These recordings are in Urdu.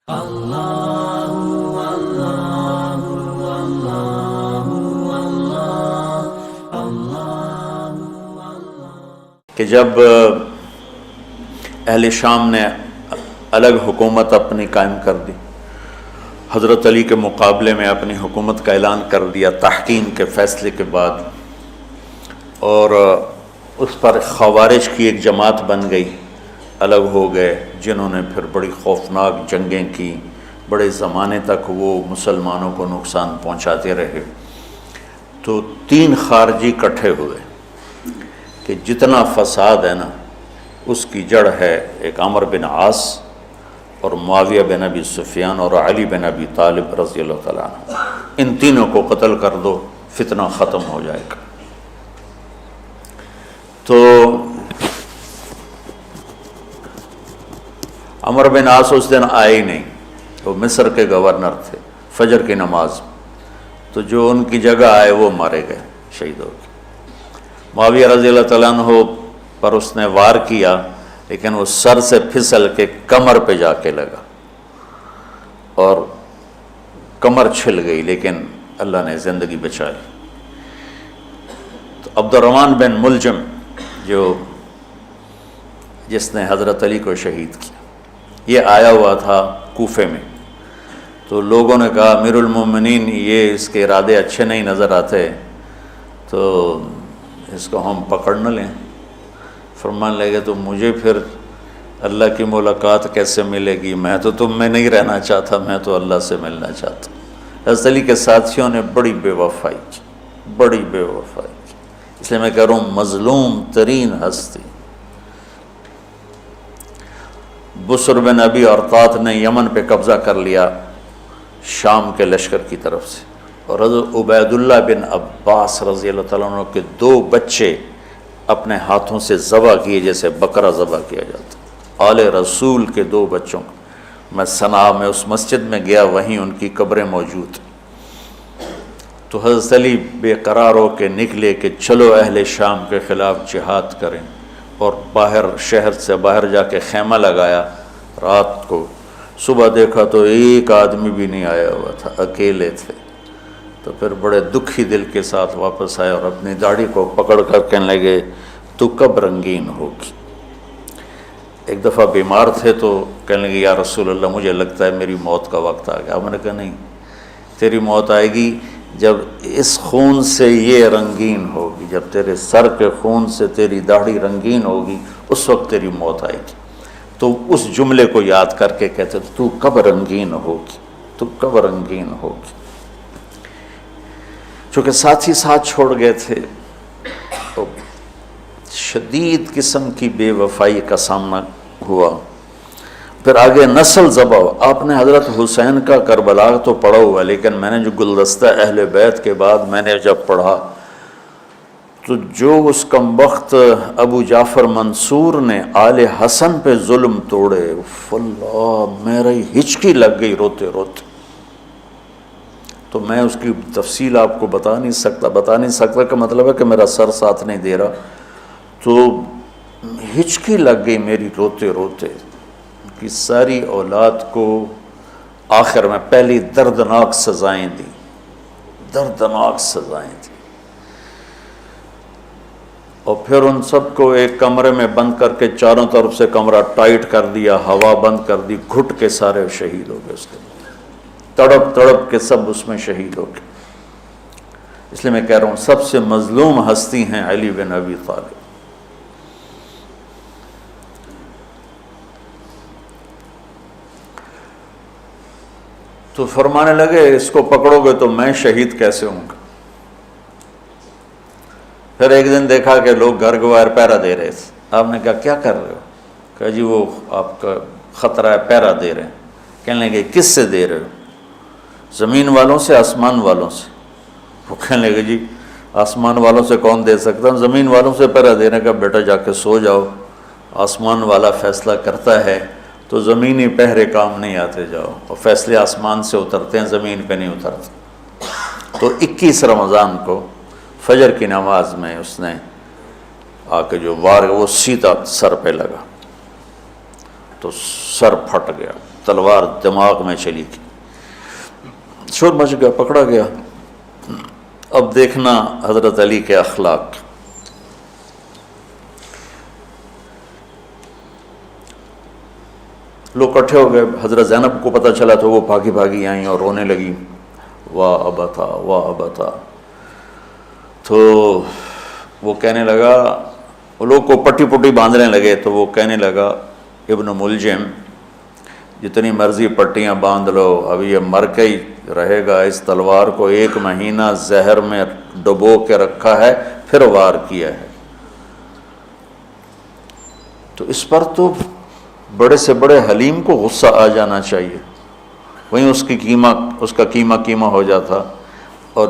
کہ جب اہل شام نے الگ حکومت اپنی قائم کر دی، حضرت علی کے مقابلے میں اپنی حکومت کا اعلان کر دیا تحکیم کے فیصلے کے بعد، اور اس پر خوارج کی ایک جماعت بن گئی، الگ ہو گئے، جنہوں نے پھر بڑی خوفناک جنگیں کی، بڑے زمانے تک وہ مسلمانوں کو نقصان پہنچاتے رہے۔ تو تین خارجی اکٹھے ہوئے کہ جتنا فساد ہے نا اس کی جڑ ہے ایک عمرو بن عاص اور معاویہ بن ابی سفیان اور علی بن ابی طالب رضی اللہ تعالیٰ عنہ، ان تینوں کو قتل کر دو، فتنہ ختم ہو جائے گا۔ تو عمرو بن عاص اس دن آئے ہی نہیں، وہ مصر کے گورنر تھے، فجر کی نماز، تو جو ان کی جگہ آئے وہ مارے گئے، شہید ہو گئے۔ معاویہ رضی اللہ تعالیٰ عنہ پر اس نے وار کیا، لیکن وہ سر سے پھسل کے کمر پہ جا کے لگا اور کمر چھل گئی، لیکن اللہ نے زندگی بچائی۔ تو عبد الرحمن بن ملجم جس نے حضرت علی کو شہید کیا، یہ آیا ہوا تھا کوفے میں، تو لوگوں نے کہا امیر المومنین یہ اس کے ارادے اچھے نہیں نظر آتے، تو اس کو ہم پکڑ نہ لیں۔ فرمان لے گئے تو مجھے پھر اللہ کی ملاقات کیسے ملے گی؟ میں تو تم میں نہیں رہنا چاہتا، میں تو اللہ سے ملنا چاہتا ہوں۔ حضرت علی کے ساتھیوں نے بڑی بے وفائی کی، بڑی بے وفائی کی، اس لیے میں کہہ رہا ہوں مظلوم ترین ہستی۔ بسر بن ابی ارطاط نے یمن پہ قبضہ کر لیا شام کے لشکر کی طرف سے، اور حضرت عبید اللہ بن عباس رضی اللہ تعالیٰ عنہ کے 2 بچے اپنے ہاتھوں سے ذبح کیے جیسے بکرا ذبح کیا جاتا۔ آل رسول کے 2 بچوں کو میں صنعاء میں اس مسجد میں گیا، وہیں ان کی قبریں موجود۔ تو حضرت علی بے قرار ہو کے نکلے کہ چلو اہل شام کے خلاف جہاد کریں، اور باہر شہر سے باہر جا کے خیمہ لگایا رات کو۔ صبح دیکھا تو ایک آدمی بھی نہیں آیا ہوا تھا، اکیلے تھے۔ تو پھر بڑے دکھی دل کے ساتھ واپس آئے اور اپنی داڑھی کو پکڑ کر کہنے لگے تو کب رنگین ہوگی؟ ایک دفعہ بیمار تھے تو کہنے لگے یا رسول اللہ مجھے لگتا ہے میری موت کا وقت آ گیا۔ میں نے کہا نہیں، تیری موت آئے گی جب اس خون سے یہ رنگین ہوگی، جب تیرے سر کے خون سے تیری داڑھی رنگین ہوگی اس وقت تیری موت آئے گی۔ تو اس جملے کو یاد کر کے کہتے تو کب رنگین ہوگی، تو کب رنگین ہوگی۔ چونکہ ساتھی ساتھ چھوڑ گئے تھے تو شدید قسم کی بے وفائی کا سامنا ہوا۔ پھر آگے نسل ذبح، آپ نے حضرت حسین کا کربلا تو پڑھا ہوا، لیکن میں نے جو گلدستہ اہل بیت کے بعد میں نے جب پڑھا تو جو اس کمبخت ابو جعفر منصور نے آل حسن پہ ظلم توڑے، اللہ میری ہچکی لگ گئی روتے روتے۔ تو میں اس کی تفصیل آپ کو بتا نہیں سکتا کہ مطلب ہے کہ میرا سر ساتھ نہیں دے رہا، تو ہچکی لگ گئی میری روتے روتے کہ ساری اولاد کو آخر میں پہلی دردناک سزائیں دی، دردناک سزائیں دی، اور پھر ان سب کو ایک کمرے میں بند کر کے چاروں طرف سے کمرہ ٹائٹ کر دیا، ہوا بند کر دی، گھٹ کے سارے شہید ہو گئے، اس کے تڑپ تڑپ کے سب اس میں شہید ہو گئے۔ اس لیے میں کہہ رہا ہوں سب سے مظلوم ہستی ہیں علی بن ابی طالب۔ تو فرمانے لگے اس کو پکڑو گے تو میں شہید کیسے ہوں گا؟ پھر ایک دن دیکھا کہ لوگ گھر گوار پہرا دے رہے تھے۔ آپ نے کہا کیا کر رہے ہو؟ کہا جی وہ آپ کا خطرہ ہے، پہرا دے رہے ہیں۔ کہنے لگے کس سے دے رہے ہو؟ زمین والوں سے، آسمان والوں سے؟ وہ کہنے لگے جی آسمان والوں سے کون دے سکتا ہوں، زمین والوں سے پہرا دینے کا۔ بیٹا جا کے سو جاؤ، آسمان والا فیصلہ کرتا ہے، تو زمینی پہرے کام نہیں آتے، جاؤ، اور فیصلے آسمان سے اترتے ہیں، زمین پہ نہیں اترتے۔ تو 21 رمضان کو فجر کی نماز میں اس نے آ کے جو وار وہ سیدھا سر پہ لگا تو سر پھٹ گیا۔ تلوار دماغ میں چلی گئی، شور مچ گیا، پکڑا گیا۔ اب دیکھنا حضرت علی کے اخلاق، لوگ اکٹھے ہو گئے، حضرت زینب کو پتہ چلا تو وہ بھاگی بھاگی آئیں اور رونے لگی، واہ ابتا واہ ابتا۔ تو وہ کہنے لگا، وہ لوگ کو پٹی پٹی باندھنے لگے، تو وہ کہنے لگا ابن ملجم جتنی مرضی پٹیاں باندھ لو، اب یہ مر کے ہی رہے گا، اس تلوار کو 1 مہینہ زہر میں ڈبو کے رکھا ہے پھر وار کیا ہے۔ تو اس پر تو بڑے سے بڑے حلیم کو غصہ آ جانا چاہیے، وہیں اس کا قیمہ ہو جاتا۔ اور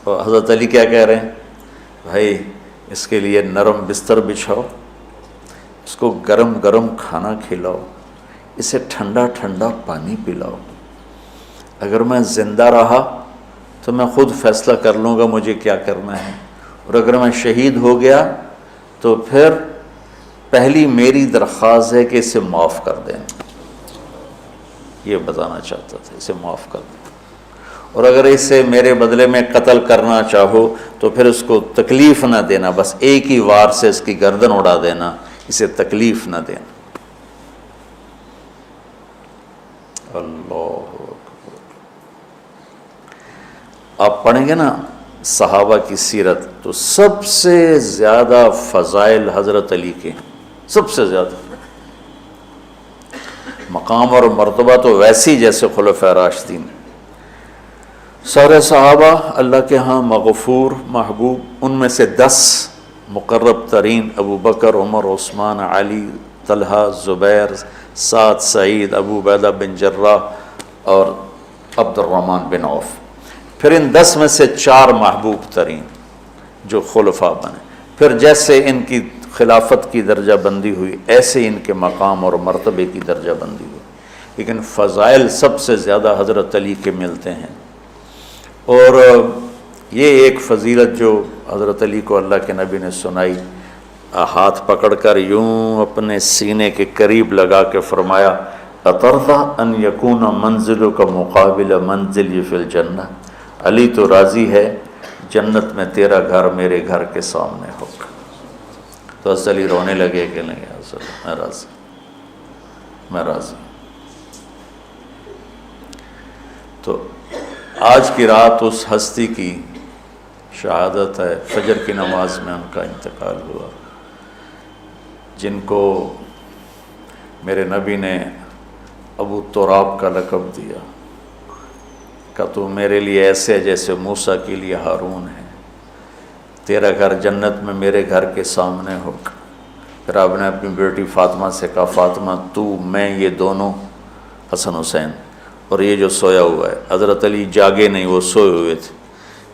حضرت علی کیا کہہ رہے ہیں، بھائی اس کے لیے نرم بستر بچھاؤ، اس کو گرم گرم کھانا کھلاؤ، اسے ٹھنڈا ٹھنڈا پانی پلاؤ، اگر میں زندہ رہا تو میں خود فیصلہ کر لوں گا مجھے کیا کرنا ہے، اور اگر میں شہید ہو گیا تو پھر پہلی میری درخواست ہے کہ اسے معاف کر دیں، یہ بتانا چاہتا تھا، اسے معاف کر دیں، اور اگر اسے میرے بدلے میں قتل کرنا چاہو تو پھر اس کو تکلیف نہ دینا، بس ایک ہی وار سے اس کی گردن اڑا دینا، اسے تکلیف نہ دینا۔ اللہ اکبر۔ آپ پڑھیں گے نا صحابہ کی سیرت تو سب سے زیادہ فضائل حضرت علی کے، سب سے زیادہ مقام اور مرتبہ تو ویسی جیسے خلفائے راشدین، سارے صحابہ اللہ کے ہاں مغفور محبوب، ان میں سے 10 مقرب ترین ابو بکر، عمر، عثمان، علی، طلحہ، زبیر، سعد، سعید، ابو عبیدہ بن جراح اور عبد الرحمن بن عوف، پھر ان 10 میں سے 4 محبوب ترین جو خلفاء بنے، پھر جیسے ان کی خلافت کی درجہ بندی ہوئی ایسے ان کے مقام اور مرتبے کی درجہ بندی ہوئی، لیکن فضائل سب سے زیادہ حضرت علی کے ملتے ہیں۔ اور یہ ایک فضیلت جو حضرت علی کو اللہ کے نبی نے سنائی، ہاتھ پکڑ کر یوں اپنے سینے کے قریب لگا کے فرمایا، اَتَرْضَىٰ أَن يَكُونَ مَنزِلُكَ مُقَابِلَ مَنزِلِي فِي الْجَنَّةِ، علی تو راضی ہے جنت میں تیرا گھر میرے گھر کے سامنے ہوگا۔ تو حضرت علی رونے لگے کہ نہیں حضرت میں راضی، میں راضی۔ تو آج کی رات اس ہستی کی شہادت ہے، فجر کی نماز میں ان کا انتقال ہوا، جن کو میرے نبی نے ابو تراب کا لقب دیا کہ تو میرے لیے ایسے جیسے موسیٰ کے لیے ہارون ہے، تیرا گھر جنت میں میرے گھر کے سامنے ہوگا۔ پھر آپ نے اپنی بیٹی فاطمہ سے کہا، فاطمہ تو میں یہ دونوں، حسن حسین، اور یہ جو سویا ہوا ہے، حضرت علی جاگے نہیں، وہ سوئے ہوئے تھے،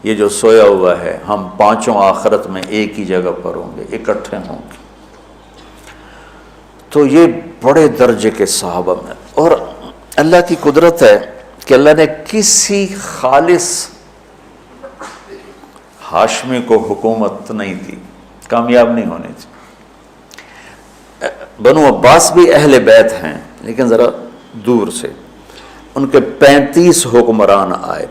یہ جو سویا ہوا ہے ہم پانچوں آخرت میں ایک ہی جگہ پر ہوں گے، اکٹھے ہوں گے۔ تو یہ بڑے درجے کے صحابہ میں، اور اللہ کی قدرت ہے کہ اللہ نے کسی خالص ہاشمی کو حکومت نہیں دی، کامیاب نہیں ہونے دی۔ بنو عباس بھی اہل بیت ہیں لیکن ذرا دور سے، ان کے 35 حکمران آئے،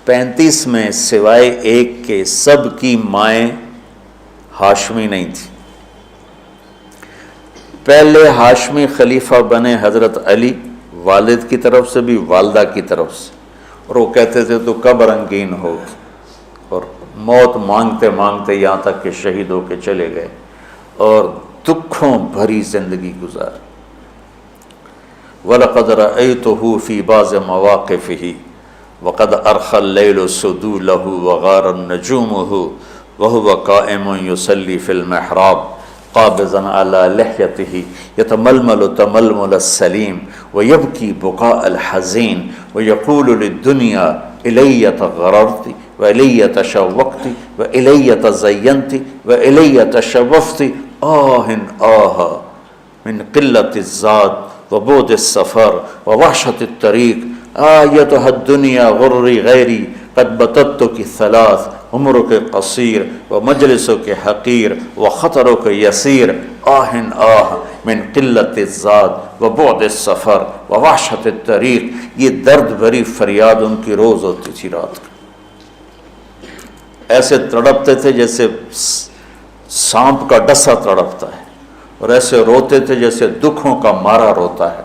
35 میں سوائے ایک کے سب کی مائیں ہاشمی نہیں تھی۔ پہلے ہاشمی خلیفہ بنے حضرت علی، والد کی طرف سے بھی والدہ کی طرف سے، اور وہ کہتے تھے تو کب رنگین ہوگی، اور موت مانگتے مانگتے یہاں تک کہ شہید ہو کے چلے گئے اور دکھوں بھری زندگی گزار۔ وَلَقَدْ رَأَيْتُهُ فِي بَعْضِ مَوَاقِفِهِ وَقَدْ أَرْخَى اللَّيْلُ سُدُولَهُ وَغَارَ النَّجُومُهُ وَهُوَ قَائِمٌ يُصَلِّي فِي الْمِحْرَابِ قابضاً على لحيته يتململ تململ السليم ويبكي بكاء الحزين ويقول للدنيا إلي تغررت وإلي تشوقت وإلي تزينت وإلي تشوفت من قلة الزاد وبعد السفر ووحشة الطريق آيتها الدنيا غري غيري قد بتتك الثلاث عمرك قصير ومجلسك حقير وخطرك يسير من قلت الزاد و بعد السفر و وحشت الطریق، یہ درد بھری فریاد ان کی روز ہوتی تھی رات کو۔ ایسے تڑپتے تھے جیسے سانپ کا ڈسا تڑپتا ہے، اور ایسے روتے تھے جیسے دکھوں کا مارا روتا ہے۔